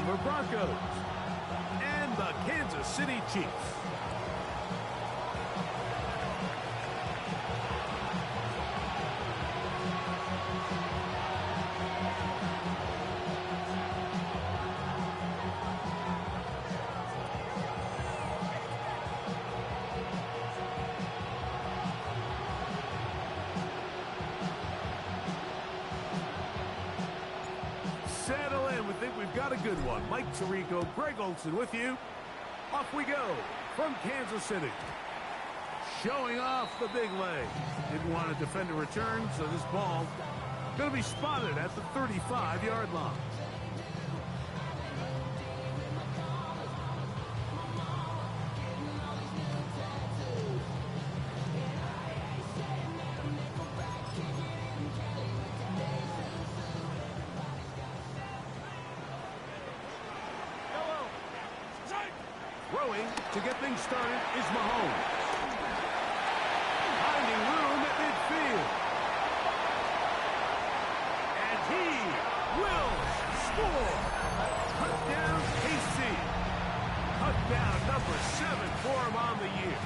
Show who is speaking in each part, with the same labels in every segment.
Speaker 1: Denver Broncos and the Kansas City Chiefs. Settle in. We think we've got a good one. Mike Tirico, Greg Olson with you. Off we go from Kansas City. Showing off the big leg. Didn't want to defend a return, so this ball going to be spotted at the 35-yard line. Throwing to get things started is Mahomes. Finding room at midfield. And he will score. Touchdown, KC. Touchdown number 7 for him on the year.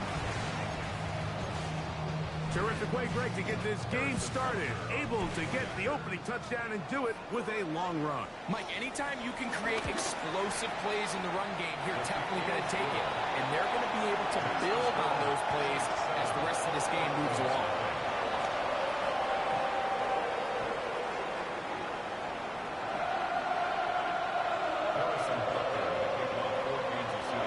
Speaker 1: Terrific way, Greg, to get this game started. Able to get the opening touchdown and do it with a long run.
Speaker 2: Mike, anytime you can create explosive plays in the run game, you're definitely going to take it. And they're going to be able to build on those plays as the rest of this game moves along.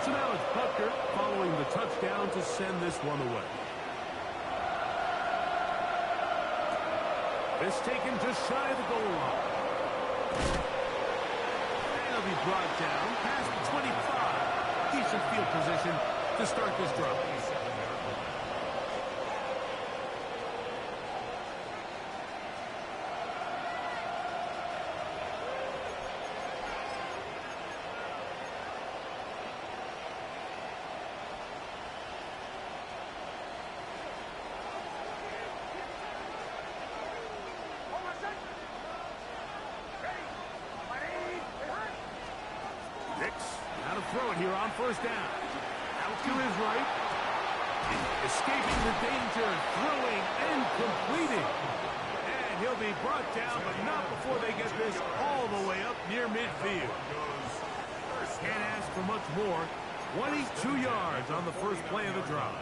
Speaker 1: So now it's Butker following the touchdown to send this one away. This taken just shy of the goal line. And he'll be brought down past the 25. Decent field position to start this drive. Now to throw it here on first down. Out to his right. Escaping the danger. Throwing and completing. And he'll be brought down, but not before they get this all the way up near midfield. Can't ask for much more. 22 yards on the first play of the drive.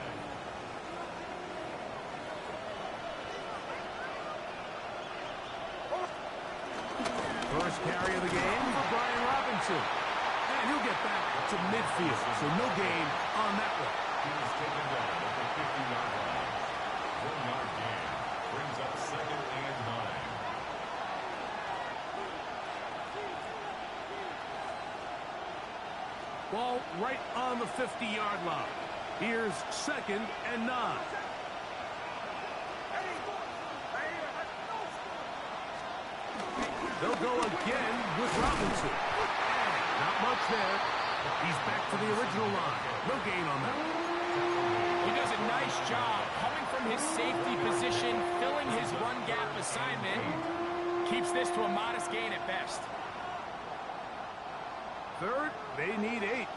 Speaker 1: First carry of the game for Brian Robinson. And he'll get back to midfield, so no gain on that one.
Speaker 3: He was taken down at the 50-yard line. 1-yard gain brings up 2nd and 9.
Speaker 1: Ball right on the 50-yard line. Here's 2nd and 9. They'll go again with Robinson. And not much there. He's back to the original line. No gain on that.
Speaker 2: He does a nice job coming from his safety position, filling his run gap assignment. Keeps this to a modest gain at best.
Speaker 1: Third, they need 8.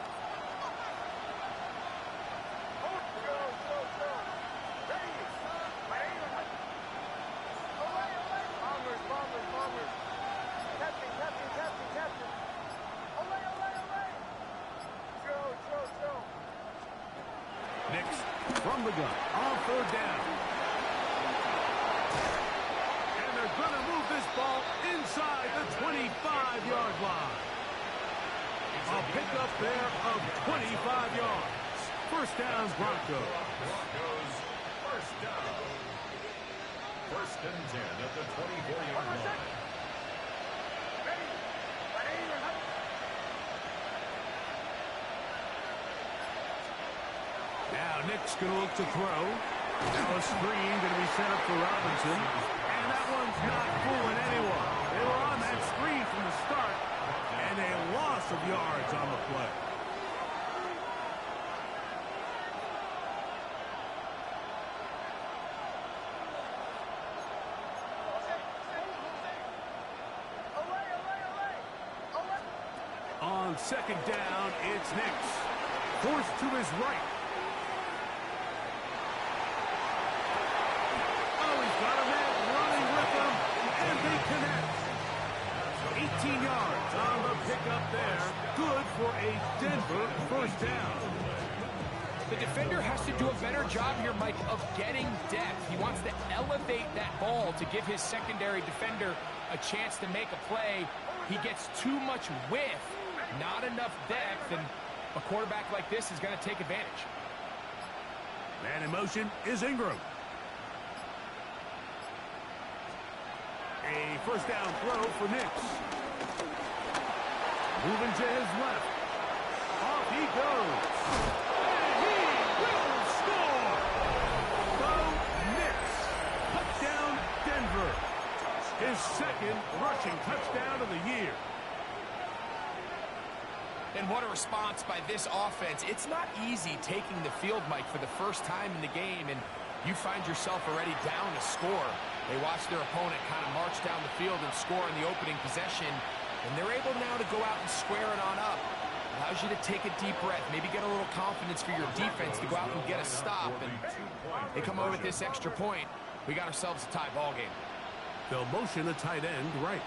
Speaker 1: From the gun on 3rd down. And they're going to move this ball inside the 25-yard line. A pickup there of 25 yards. First down, Broncos.
Speaker 3: Broncos, first down. 1st and 10 at the 24-yard line.
Speaker 1: Now Nick's going to look to throw. Now a screen going to be set up for Robinson. And that one's not fooling anyone. They were on that screen from the start. And a loss of yards on the play. On second down, it's Nix. Forced to his right. Oh, he's got a man running with him, and they connect. 18 yards on the pickup there. Good for a Denver first down.
Speaker 2: The defender has to do a better job here, Mike, of getting depth. He wants to elevate that ball to give his secondary defender a chance to make a play. He gets too much width, not enough depth, and a quarterback like this is going to take advantage.
Speaker 1: Man in motion is Ingram. A first down throw for Nix. Moving to his left. Off he goes. And he will score. Bo Nix. Touchdown, Denver. His second rushing touchdown of the year.
Speaker 2: And what a response by this offense. It's not easy taking the field, Mike, for the first time in the game, and you find yourself already down to score. They watch their opponent kind of march down the field and score in the opening possession, and they're able now to go out and square it on up. Allows you to take a deep breath, maybe get a little confidence for your defense to go out and get a stop, and they come over with this extra point. We got ourselves a tie ball game.
Speaker 1: They'll motion a tight end right.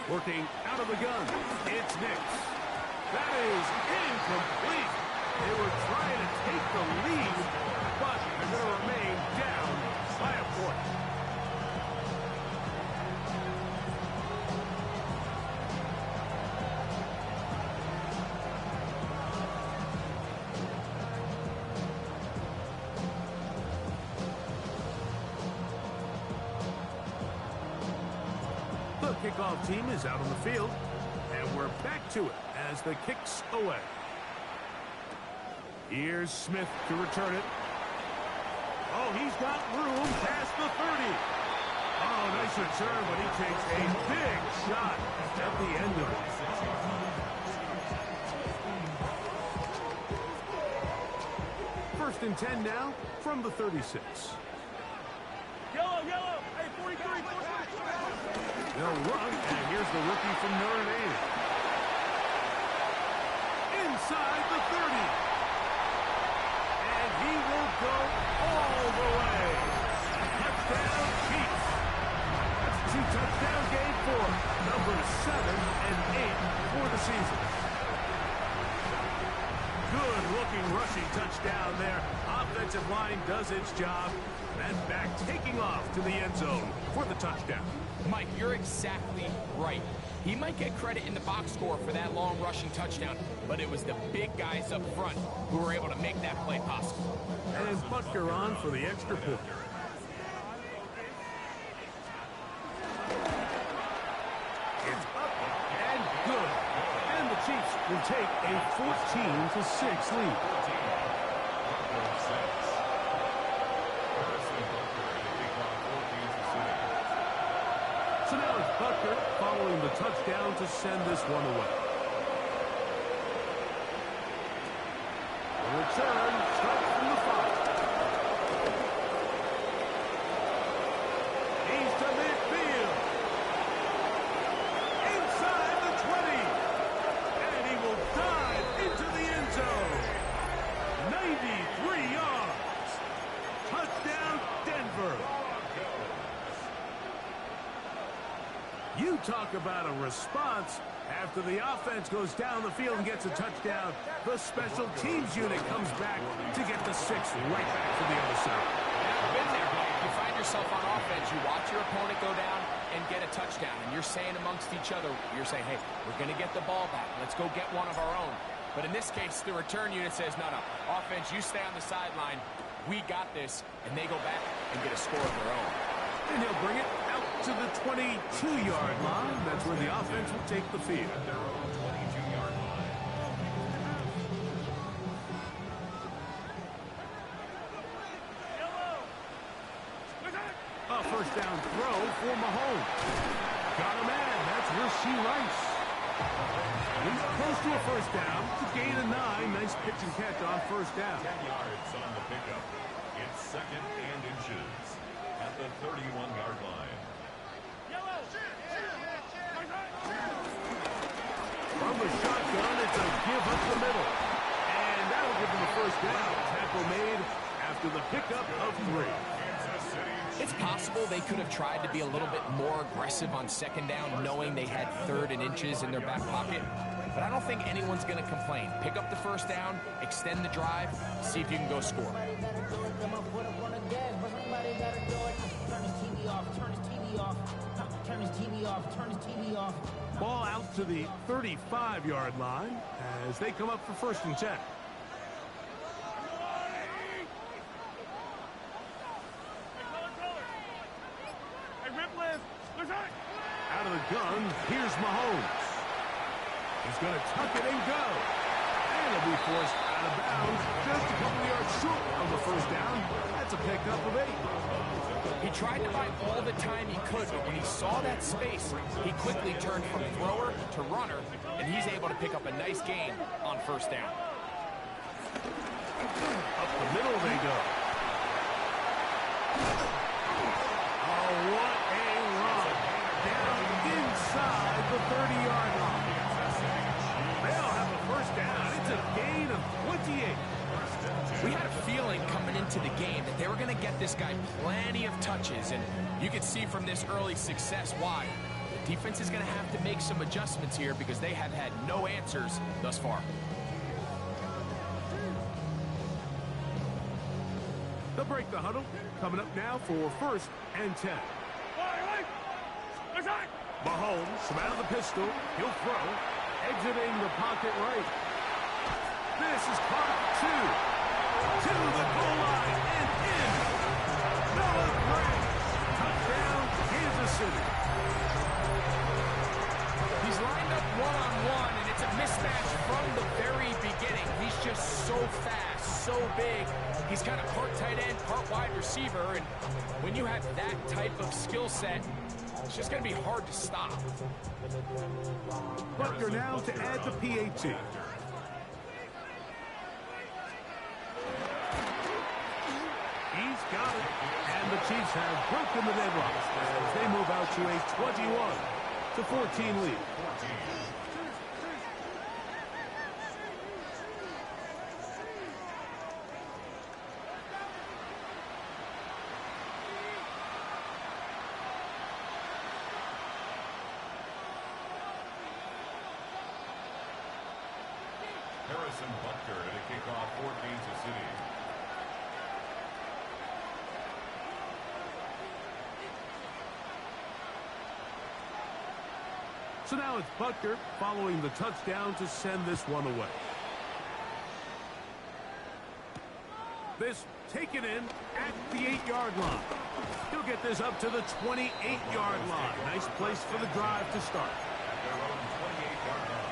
Speaker 1: Working out of the gun, it's Nix. That is incomplete. They were trying to take the lead, but they're going to remain down by a point. The kickoff team is out on the field, and we're back to it as the kick's away. Here's Smith to return it. Oh, he's got room past the 30. Oh, nice return, but he takes a big shot at the end of it. First and 10 now from the 36.
Speaker 4: Yellow, yellow. Hey, 43, 43.
Speaker 1: They'll run, and here's the rookie from Notre Dame. Inside the 30. And he will go all the way. Touchdown, Chiefs. That's a two-touchdown game for number 7 and 8 for the season. Good-looking rushing touchdown there. Offensive line does its job. And back taking off to the end zone for the touchdown.
Speaker 2: Mike, you're exactly right. He might get credit in the box score for that long rushing touchdown, but it was the big guys up front who were able to make that play possible.
Speaker 1: And Butker on for the extra point. It's up and good. And the Chiefs will take a 14-6 lead. So now it's Butker following the touchdown to send this one away. The return starts from the 5. He's to midfield. Inside the 20. And he will dive into the end zone. 93 yards. Touchdown, Denver. You talk about a response. After the offense goes down the field and gets a touchdown, the special teams unit comes back to get the 6 right back to the other side.
Speaker 2: I've been there, Mike. You find yourself on offense, you watch your opponent go down and get a touchdown, and you're saying amongst each other, you're saying, hey, we're going to get the ball back. Let's go get one of our own. But in this case, the return unit says, no, no, offense, you stay on the sideline. We got this, and they go back and get a score of their own.
Speaker 1: And he'll bring it out to the 22-yard line. That's where the offense will take the field.
Speaker 3: At their own 22-yard line.
Speaker 1: A first down throw for Mahomes. Got a man. That's Rasheed Rice. He's close to a first down. To gain a 9. Nice pitch and catch on first down.
Speaker 3: 10 yards on the pickup. It's second and inches at the 31-yard line.
Speaker 4: Yellow.
Speaker 1: to give up the middle. And that'll give them a first down. Tackle made after the pickup of 3.
Speaker 2: It's possible they could have tried to be a little bit more aggressive on second down, knowing they had 3rd and inches in their back pocket. But I don't think anyone's going to complain. Pick up the first down, extend the drive, see if you can go score.
Speaker 1: Ball out to the 35-yard line as they come up for 1st and 10. Out of the gun, here's Mahomes. He's going to tuck it and go. And he'll be forced out of bounds just a couple of yards short of the first down. That's a pickup of 8.
Speaker 2: He tried to buy all the time he could, but when he saw that space, he quickly turned from thrower to runner, and he's able to pick up a nice gain on 1st down.
Speaker 1: Up the middle they go. Oh, what a run. Down inside the 30-yard line. They'll have a first down. It's a gain of 28.
Speaker 2: We had a feeling coming into the game that they were going to get this guy plenty of touches, and you could see from this early success why. The defense is going to have to make some adjustments here because they have had no answers thus far.
Speaker 1: They'll break the huddle. Coming up now for 1st and 10. Mahomes from out of the pistol. He'll throw. Exiting the pocket right. This is caught 2. To the goal line and in. Noah Gray. Touchdown, Kansas City.
Speaker 2: He's lined up one-on-one, and it's a mismatch from the very beginning. He's just so fast, so big. He's kind of part tight end, part wide receiver, and when you have that type of skill set, it's just going to be hard to stop.
Speaker 1: Butker now to add the PAT. He's got it. And the Chiefs have broken the deadlock as they move out to a 21-14 lead.
Speaker 3: Harrison Butker to kick off for Kansas City.
Speaker 1: So now it's Butker following the touchdown to send this one away. This taken in at the 8-yard line. He'll get this up to the 28-yard line. Nice place for the drive to start.
Speaker 3: At their own 28-yard line.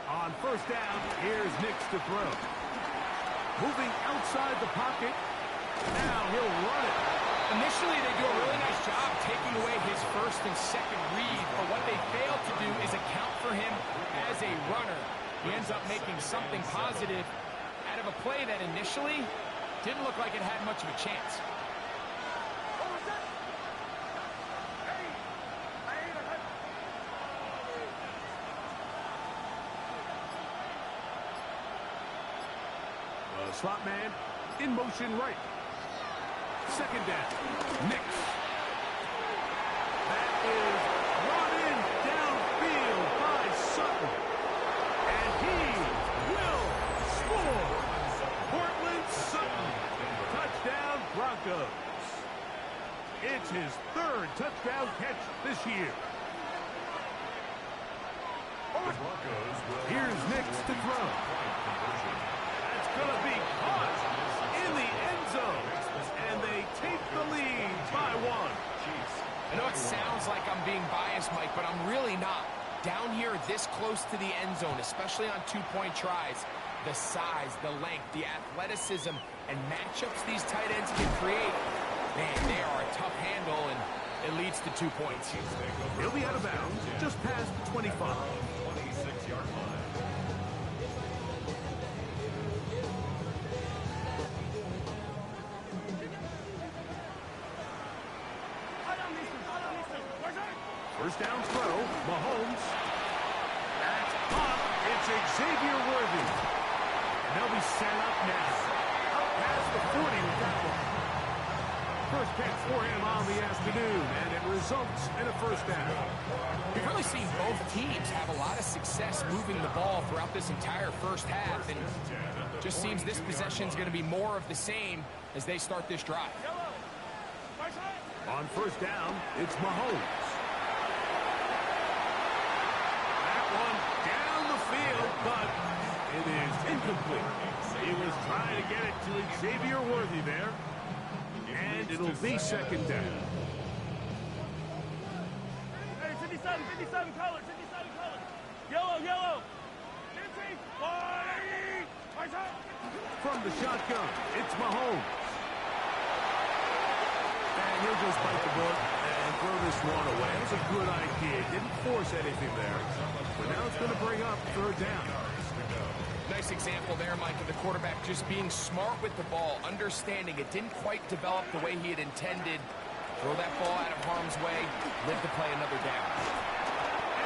Speaker 1: On 1st down, here's Nix to throw. Moving outside the pocket. Now he'll run it.
Speaker 2: Initially, they do a really nice job taking away his 1st and 2nd read, but what they fail to do is account for him as a runner. He ends up making something positive out of a play that initially didn't look like it had much of a chance.
Speaker 1: Slot man in motion right. 2nd down. Nix. That is run in downfield by Sutton. And he will score. Portland Sutton. Touchdown Broncos. It's his 3rd touchdown catch this year.
Speaker 3: The Broncos will
Speaker 1: Here's Nix to throw. Going to be caught in the end zone, and they take the lead by 1.
Speaker 2: I know it sounds like I'm being biased, Mike, but I'm really not. Down here this close to the end zone, especially on 2-point tries, the size, the length, the athleticism, and matchups these tight ends can create, man, they are a tough handle, and it leads to 2 points.
Speaker 1: He'll be out of bounds just past the 25.
Speaker 3: 26-yard line.
Speaker 1: First down throw, Mahomes. That's up. It's Xavier Worthy. And they'll be set up now. Up past the 40 with that one. First catch for him on the afternoon, and it results in a first down.
Speaker 2: We've really seen both teams have a lot of success moving the ball throughout this entire first half, and just seems this possession is going to be more of the same as they start this drive.
Speaker 1: On first down, it's Mahomes. That one down the field, but it is incomplete. He was trying to get it to Xavier Worthy there. And it'll be second down.
Speaker 4: Hey, 57 colors, 57 colors. Yellow.
Speaker 1: From the shotgun, it's Mahomes. And he'll just bite the bullet and throw this one away. It's a good idea. Didn't force anything there. But now it's going to bring up third down.
Speaker 2: Nice example there, Mike, of the quarterback just being smart with the ball, understanding it didn't quite develop the way he had intended. Throw that ball out of harm's way, live to play another down.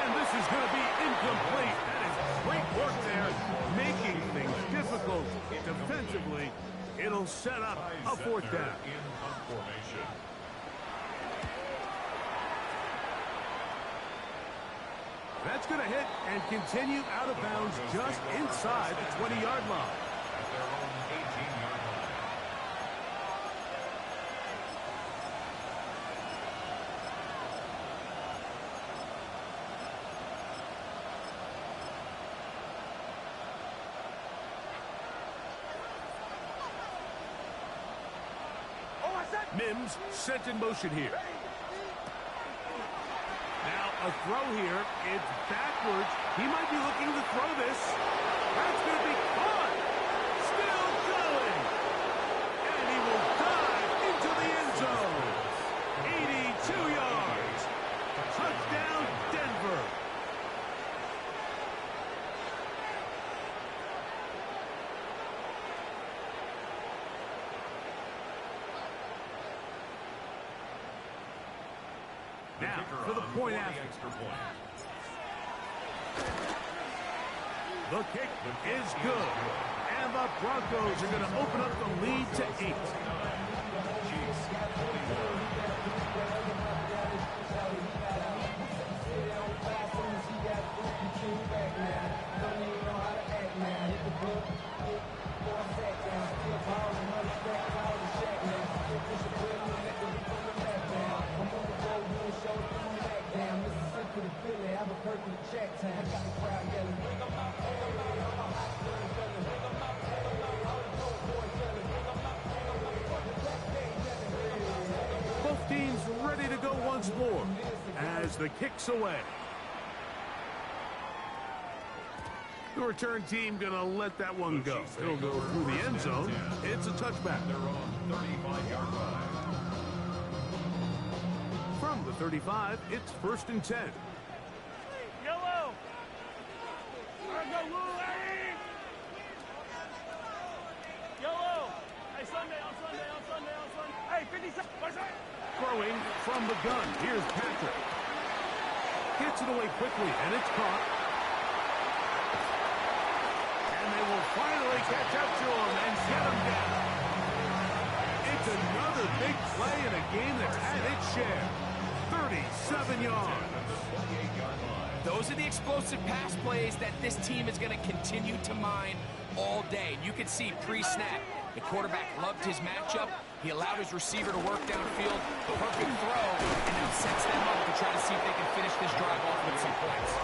Speaker 1: And this is going to be incomplete. That is great work there, making things difficult defensively. It'll set up a fourth down. That's going to hit and continue out of bounds just inside the 20-yard line.
Speaker 3: At their own 18-yard line.
Speaker 1: Mims set in motion here. Now a throw here. It's backwards. He might be looking to throw this. That's going to be caught. Still going. And he will dive into the end zone. 82 yards. Touchdown, Denver. Now, for the point after. The kick is good. And the Broncos are going to open up the lead to 8. Both teams ready to go once more as the kick's away. The return team going to let that one go. It'll go through the end zone. It's a touchback.
Speaker 3: Their own 35-yard line.
Speaker 1: From the 35, it's 1st and 10.
Speaker 4: Yellow. Larry. Yellow. Hey, Sunday. Hey, 57.
Speaker 1: Throwing from the gun. Here's Patrick. Gets it away quickly, and it's caught. And they will finally catch up to him and get him down. It's another big play in a game that's had its share. 37 yards.
Speaker 2: Those are the explosive pass plays that this team is going to continue to mine all day. You can see pre-snap, the quarterback loved his matchup. He allowed his receiver to work downfield. Perfect throw, and now sets them up to try to see if they can finish this drive off with some points.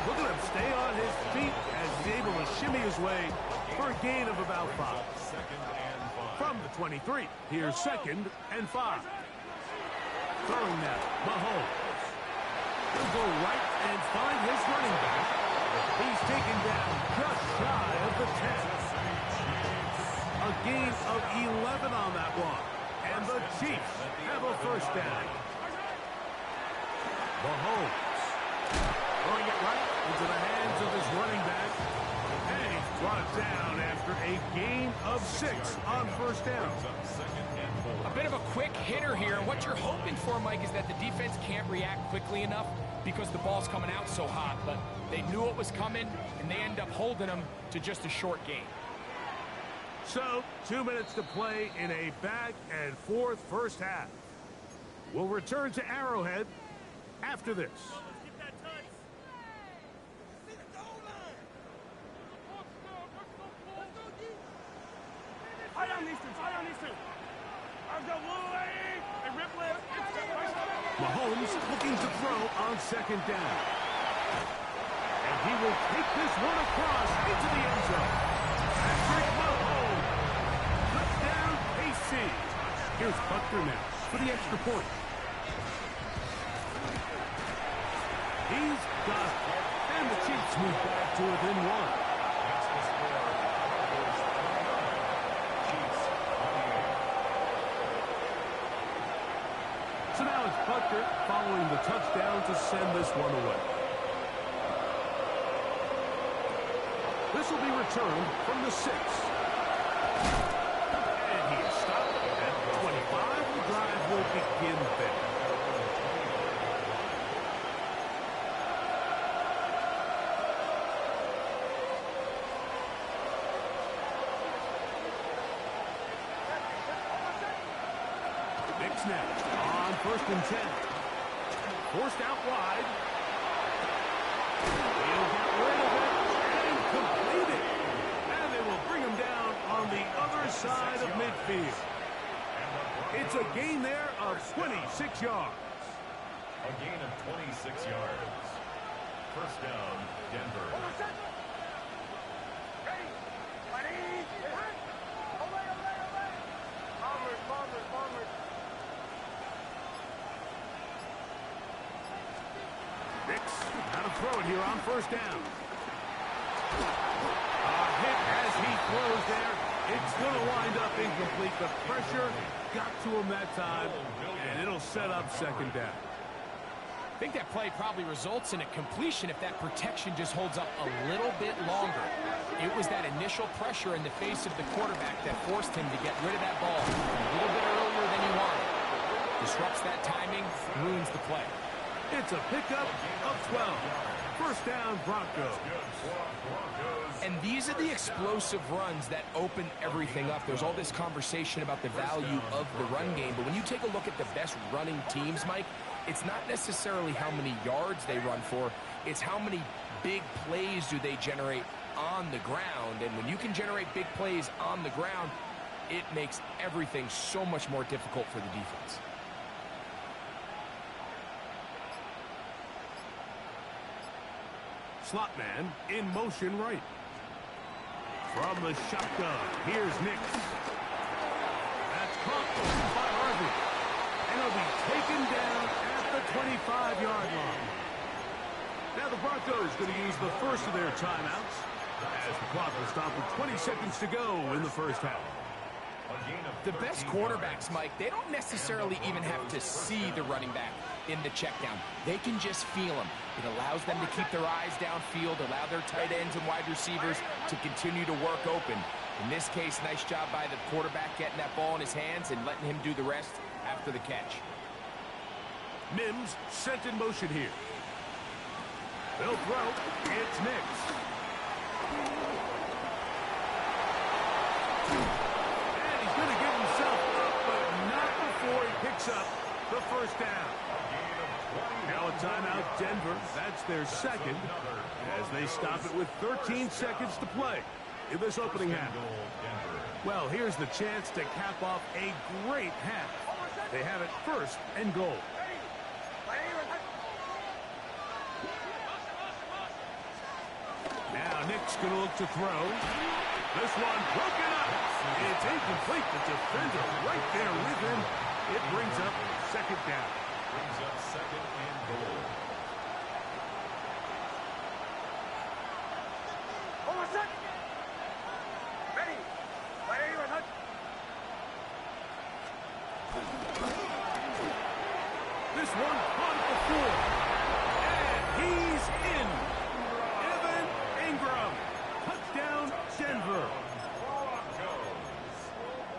Speaker 1: Look at him stay on his feet as he's able to shimmy his way for a gain of about 5. From the 23, here's 2nd and 5. Throwing now, Mahomes. He'll go right and find his running back. He's taken down just shy of the 10. A gain of 11 on that one. And the Chiefs have a first down. Mahomes throwing it right into the hands of his running back. And he's brought down after a gain of 6 on first down.
Speaker 2: A bit of a quick hitter here. What you're hoping for, Mike, is that the defense can't react quickly enough. because the ball's coming out so hot, but they knew it was coming, and they end up holding them to just a short game.
Speaker 1: So, 2 minutes to play in a back-and-forth first half. We'll return to Arrowhead after this.
Speaker 4: Let's get that touch. High on these two. High on these two. Let's go, Louie. And rip lift.
Speaker 1: Mahomes looking to throw on second down. And he will take this one across into the end zone. Patrick Mahomes. Touchdown, KC. Here's Butker now for the extra point. He's got it. And the Chiefs move back to within one.
Speaker 3: That's the score. Broncos 39, Chiefs 28.
Speaker 1: So now it's Butker following the touchdown to send this one away. This will be returned from the 6. And he is stopped at 25. The drive will begin there. Snap on 1st and 10. Forced out wide. He'll get rid of it and complete it. And they will bring him down on the other side of midfield. It's a gain there of 26 yards.
Speaker 3: A gain of 26 yards. First down, Denver.
Speaker 1: Throw it here on 1st down. A hit as he throws there. It's going to wind up incomplete. The pressure got to him that time, and it'll set up 2nd down.
Speaker 2: I think that play probably results in a completion if that protection just holds up a little bit longer. It was that initial pressure in the face of the quarterback that forced him to get rid of that ball a little bit earlier than he wanted. Disrupts that timing, ruins the play.
Speaker 1: It's a pickup of 12. 1st down, Broncos.
Speaker 2: And these are the explosive runs that open everything up. There's all this conversation about the value of the run game, but when you take a look at the best running teams, Mike, it's not necessarily how many yards they run for, it's how many big plays do they generate on the ground. And when you can generate big plays on the ground, it makes everything so much more difficult for the defense.
Speaker 1: Slot man in motion right. From the shotgun, here's Nix. That's caught by Harvey. And he'll be taken down at the 25-yard line. Now the Broncos going to use the first of their timeouts as the clock will stop with 20 seconds to go in the first half.
Speaker 2: The best quarterbacks, Mike, they don't necessarily even have to see the running back in the check down. They can just feel him. It allows them to keep their eyes downfield, allow their tight ends and wide receivers to continue to work open. In this case, nice job by the quarterback getting that ball in his hands and letting him do the rest after the catch.
Speaker 1: Mims sent in motion here. They'll throw. It's Nix. And he's going to give himself up, but not before he picks up the 1st down. Now a timeout, Denver. That's their 2nd as they stop it with 13 seconds to play in this opening half. Well, here's the chance to cap off a great half. They have it 1st and goal. Now Nick's going to look to throw. This one broken up. It's incomplete. The defender right there with him. It brings up 2nd down.
Speaker 3: Brings up 2nd and goal.
Speaker 1: This one caught before. And he's in. Evan Ingram. Touchdown, Denver.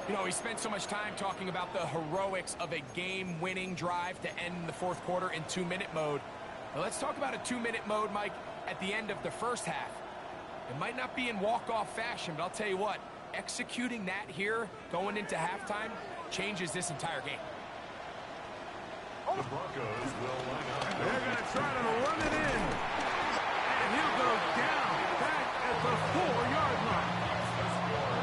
Speaker 2: You know, we spent so much time talking about the heroics of a game-winning drive to end the 4th quarter in 2-minute mode. Now let's talk about a 2-minute mode, Mike, at the end of the first half. It might not be in walk-off fashion, but I'll tell you what, executing that here going into halftime changes this entire game.
Speaker 3: The Broncos will line up.
Speaker 1: They're going to try to run it in. And he'll go down back at the 4-yard line.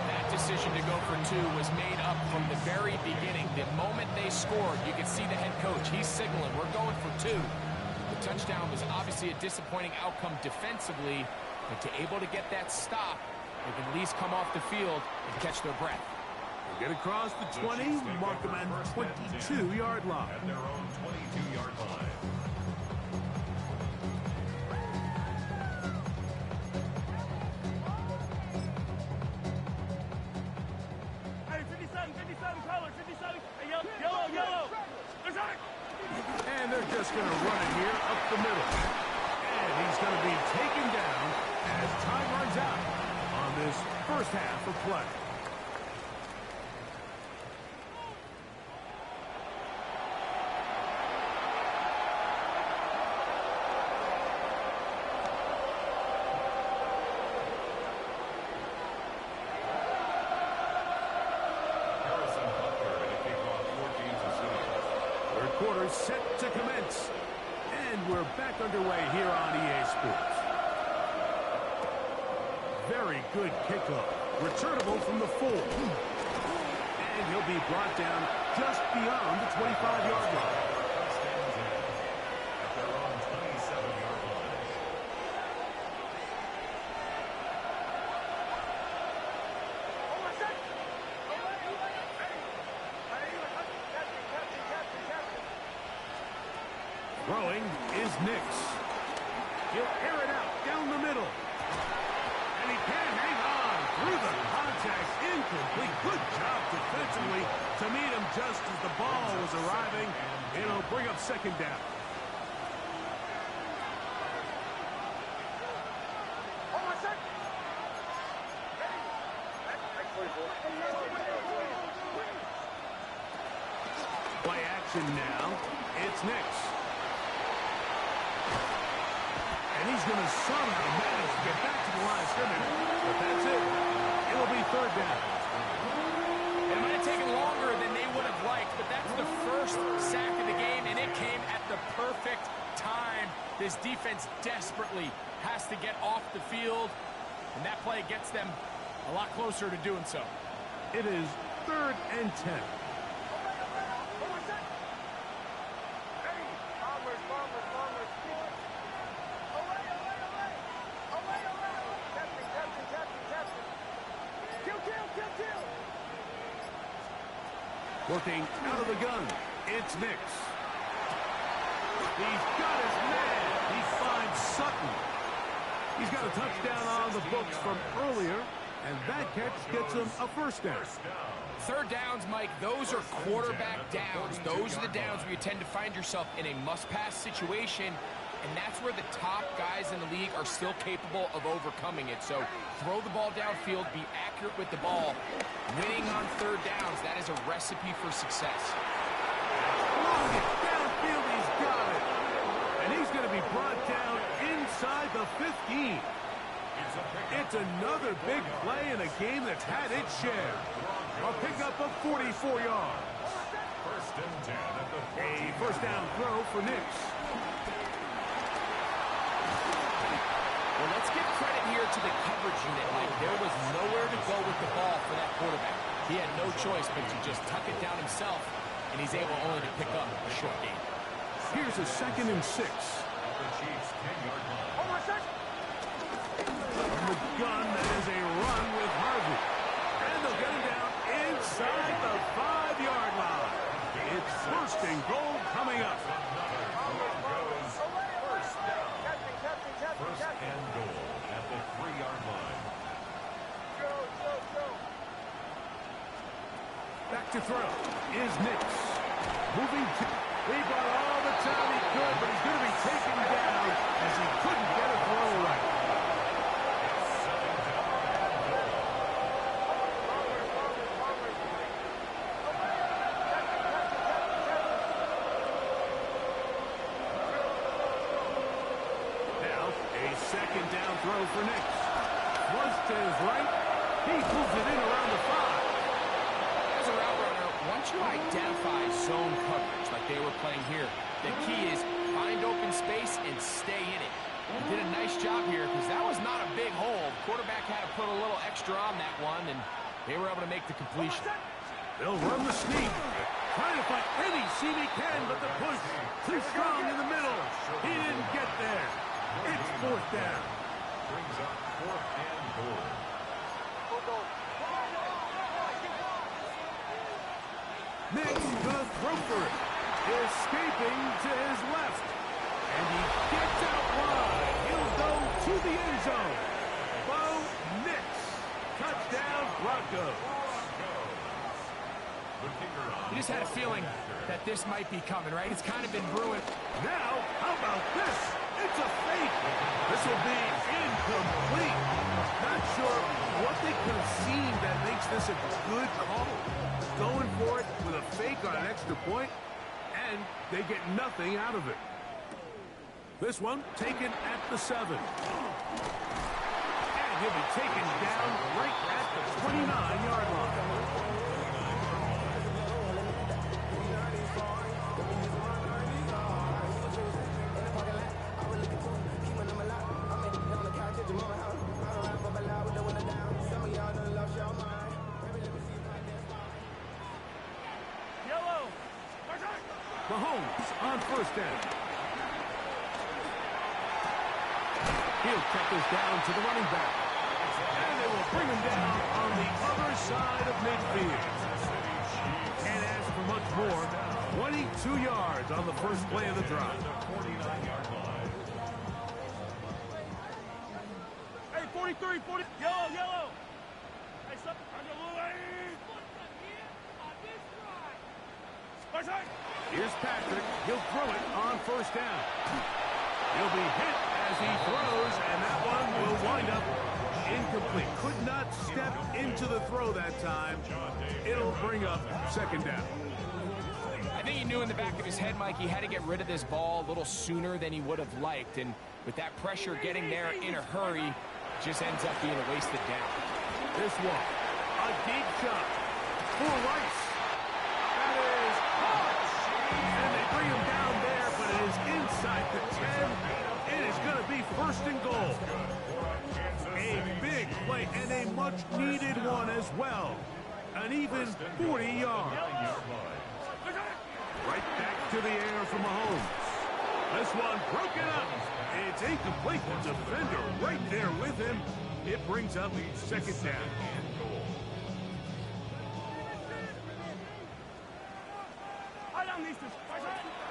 Speaker 2: That decision to go for 2 was made up from the very beginning. The moment they scored, you could see the head coach. He's signaling, we're going for 2. The touchdown was obviously a disappointing outcome defensively, but to able to get that stop, they can at least come off the field and catch their breath.
Speaker 1: They get across the 20, mark them at 22-yard line.
Speaker 3: At their own 22-yard line.
Speaker 4: Hey, 57 color, 57. Hey, yellow. There's on it.
Speaker 1: And they're just going to run it here up the middle. And he's going to be taken down as time runs out on this first half of play. Quarters set to commence. And we're back underway here on EA Sports. Very good kickoff. Returnable from the 4. And he'll be brought down just beyond the 25-yard line.
Speaker 3: Stands in at their own 27-yard line.
Speaker 1: Throwing is Nix. He'll air it out down the middle. And he can hang on through the contact. Incomplete. Good job defensively to meet him just as the ball was arriving. It'll bring up second down. Play action now. It's Nix. And he's going to somehow manage to get back to the line of scrimmage. But that's it. It'll be third down.
Speaker 2: It might have taken longer than they would have liked, but that's the first sack of the game, and it came at the perfect time. This defense desperately has to get off the field, and that play gets them a lot closer to doing so.
Speaker 1: It is 3rd and 10. Working out of the gun, it's Nix. He's got his man. He finds Sutton. He's got a touchdown on the books from earlier, and that catch gets him a first down.
Speaker 2: Third downs, Mike, those are quarterback downs. Those are the downs where you tend to find yourself in a must-pass situation, and that's where the top guys in the league are still capable of overcoming it. So throw the ball downfield, be accurate with the ball. Winning on third downs, that is a recipe for success.
Speaker 1: Downfield, he's got it. And he's going to be brought down inside the 15. It's another big play in a game that's had its share. A pickup of 44 yards.
Speaker 3: First and 10 at the 14.
Speaker 1: A first down throw for Nix.
Speaker 2: Well, let's give credit here to the coverage unit, Mike. There was nowhere to go with the ball for that quarterback. He had no choice but to just tuck it down himself, and he's able only to pick up a short gain.
Speaker 1: Here's a 2nd and 6.
Speaker 3: At the Chiefs' 10-yard line.
Speaker 1: From the gun, that is a run with Harvey. And they'll get him down inside the 5-yard line. It's 1st and goal coming up.
Speaker 3: Broncos first down. First and goal at the 3-yard line.
Speaker 1: Back to throw is Nix. Moving to... He brought all the time he could, but he's going to be taken down as he couldn't get a throw right. flush to his right. He pulls it in around the 5.
Speaker 2: As a route runner, once you identify zone coverage like they were playing here, the key is find open space and stay in it. He did a nice job here because that was not a big hole. The quarterback had to put a little extra on that one, and they were able to make the completion.
Speaker 1: They'll run the sneak. Trying to find any seam he can, but the push too strong in the middle. He didn't get there. It's 4th down.
Speaker 3: Brings up 4th and goal.
Speaker 1: Nick's gonna throw for it. Escaping to his left. And he gets out wide. He'll go to the end zone. Bo Nix. Touchdown, Broncos.
Speaker 2: You just had a feeling that this might be coming, right? It's kind of been brewing.
Speaker 1: Now, how about this? It's a fake. This will be incomplete. Not sure what they could have seen that makes this a good call. Going for it with a fake on an extra point, and they get nothing out of it. This one taken at the 7. And he'll be taken down right at the 29-yard line. Mahomes on 1st down. He'll check this down to the running back. And they will bring him down on the other side of midfield. Can't ask for much more. 22 yards on the first play of the drive.
Speaker 4: Hey, 43, 40. Yellow, yellow. Hey, stop. Under Louis.
Speaker 1: Here's Patrick. He'll throw it on 1st down. He'll be hit as he throws, and that one will wind up incomplete. Could not step into the throw that time. It'll bring up 2nd down.
Speaker 2: I think he knew in the back of his head, Mike, he had to get rid of this ball a little sooner than he would have liked. And with that pressure getting there in a hurry, it just ends up being a wasted down.
Speaker 1: This one, a deep shot for Rice. That is hot. And they bring him down there, but it is inside the 10. It is going to be 1st and goal. A big play and a much-needed one as well. An even 40 yards. Right back to the air from Mahomes. This one broken up. It's incomplete. The defender right there with him. It brings up 2nd down.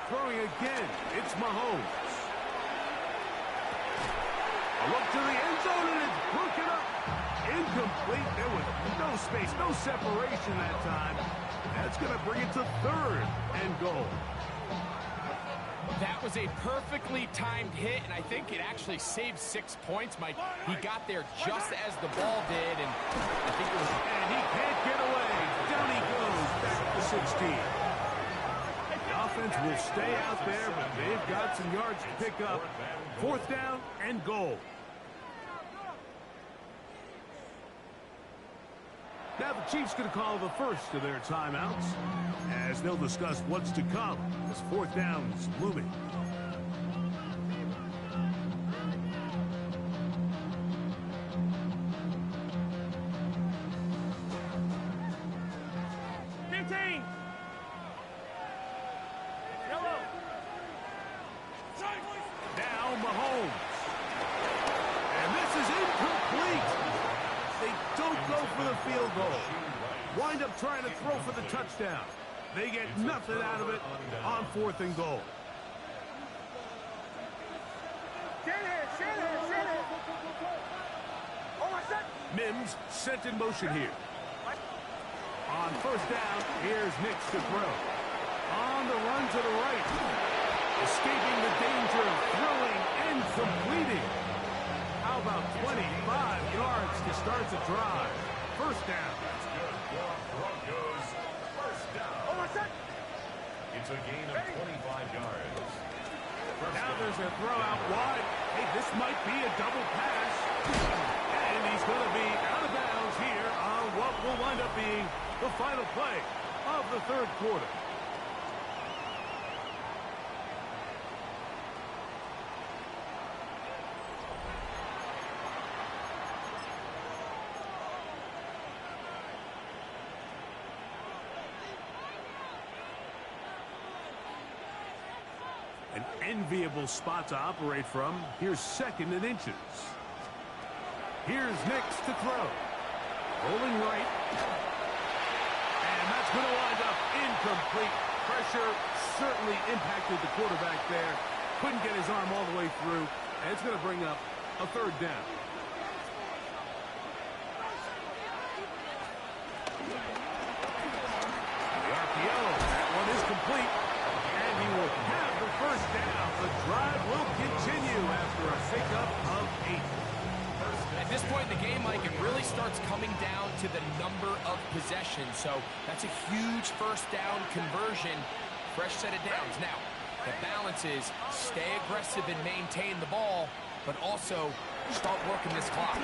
Speaker 1: Throwing again. It's Mahomes. A look to the end zone, and it's broken up. Incomplete. There was no space, no separation that time. That's going to bring it to 3rd and goal.
Speaker 2: That was a perfectly timed hit, and I think it actually saved 6 points, Mike. He got there just as the ball did, and I think it was...
Speaker 1: And he can't get away. Down he goes, back to 16. The offense will stay out there, but they've got some yards to pick up. 4th down and goal. Now the Chiefs going to call the first of their timeouts as they'll discuss what's to come as 4th down's looming. Now Mahomes. And this is incomplete. They don't go for the field goal. Wind up trying to throw for the touchdown. They get nothing out of it on 4th and goal. Mims sent in motion here. On 1st down, here's Nix to throw. On the run to the right. Escaping the danger of throwing and completing. How about 25 yards to start the drive? 1st down.
Speaker 3: Broncos, 1st down. It's a gain of 25 yards.
Speaker 1: Now there's a throw out wide. Hey, this might be a double pass. And he's going final play of the third quarter. An enviable spot to operate from. Here's 2nd and inches. Here's Nix to throw. Rolling right. And that's going to wind up incomplete. Pressure certainly impacted the quarterback there. Couldn't get his arm all the way through. And it's going to bring up a 3rd down. The RPO. That one is complete. And he will have the 1st down. The drive will continue after a pickup of 8.
Speaker 2: At this point in the game, Mike, it really starts coming down to the number of possessions. So that's a huge 1st down conversion. Fresh set of downs. Now, the balance is stay aggressive and maintain the ball, but also start working this clock.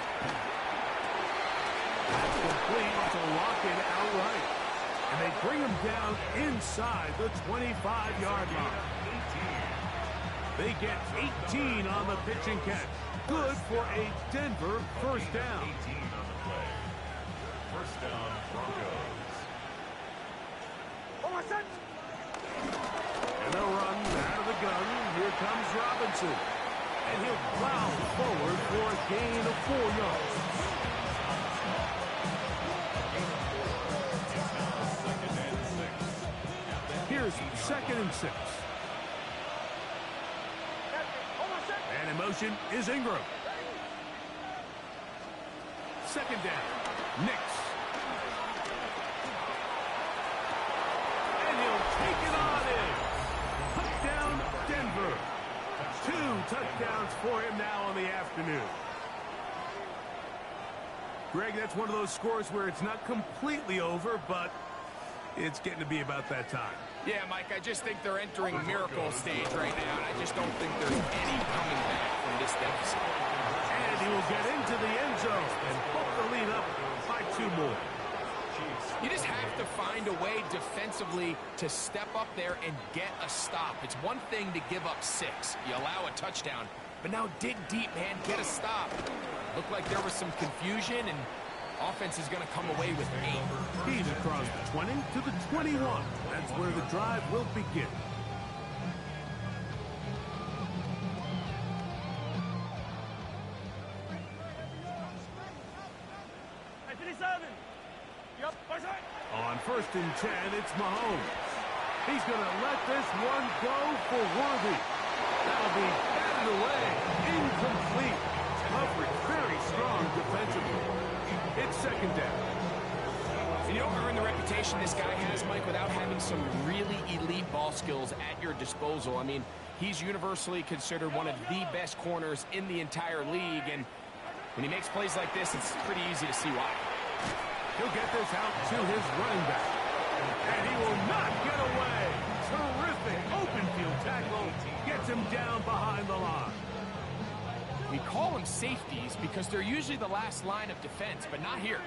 Speaker 1: That's complete to lock it outright. And they bring him down inside the 25-yard line. They get 18 on the pitch and catch. Good for a Denver 1st down.
Speaker 3: 18 on the play. 1st down, Broncos.
Speaker 1: And they'll run out of the gun. Here comes Robinson. And he'll plow forward for a gain of 4 yards. Here's 2nd and 6. And in motion is Ingram. 2nd down. Nix. And he'll take it on in. Touchdown, Denver. 2 touchdowns for him now on the afternoon. Greg, that's one of those scores where it's not completely over, but it's getting to be about that time.
Speaker 2: Yeah, Mike, I just think they're entering miracle stage right now, and I just don't think there's any coming back from this deficit.
Speaker 1: And he will get into the end zone and put the lead up by 2 more.
Speaker 2: You just have to find a way defensively to step up there and get a stop. It's one thing to give up 6. You allow a touchdown, but now dig deep, man, get a stop. Looked like there was some confusion, and offense is going to come away with 8.
Speaker 1: He's across the 20 to the 21. That's where the drive will begin. On 1st and 10, it's Mahomes. He's going to let this one go for Worthy. That'll be batted away. Incomplete. Coverage very strong defensively. It's 2nd down.
Speaker 2: And you don't earn the reputation this guy has, Mike, without having some really elite ball skills at your disposal. I mean, he's universally considered one of the best corners in the entire league, and when he makes plays like this, it's pretty easy to see why.
Speaker 1: He'll get this out to his running back. And he will not get away. Terrific open field tackle. Gets him down behind the line.
Speaker 2: We call them safeties because they're usually the last line of defense, but not here.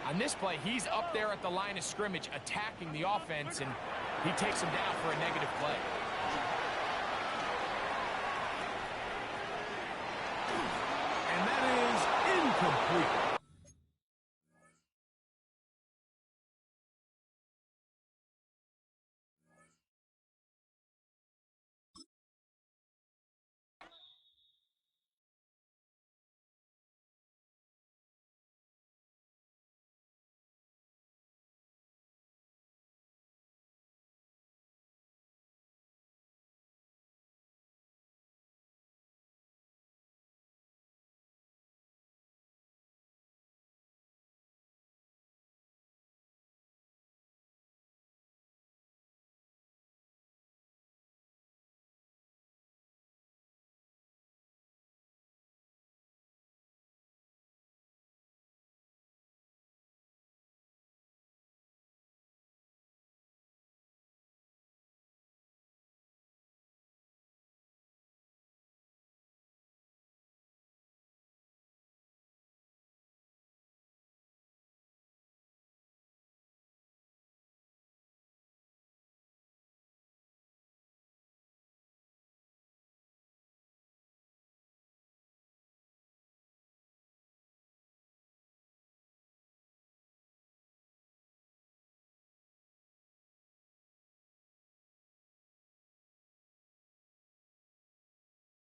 Speaker 2: On this play, he's up there at the line of scrimmage attacking the offense, and he takes him down for a negative play.
Speaker 1: And that is incomplete.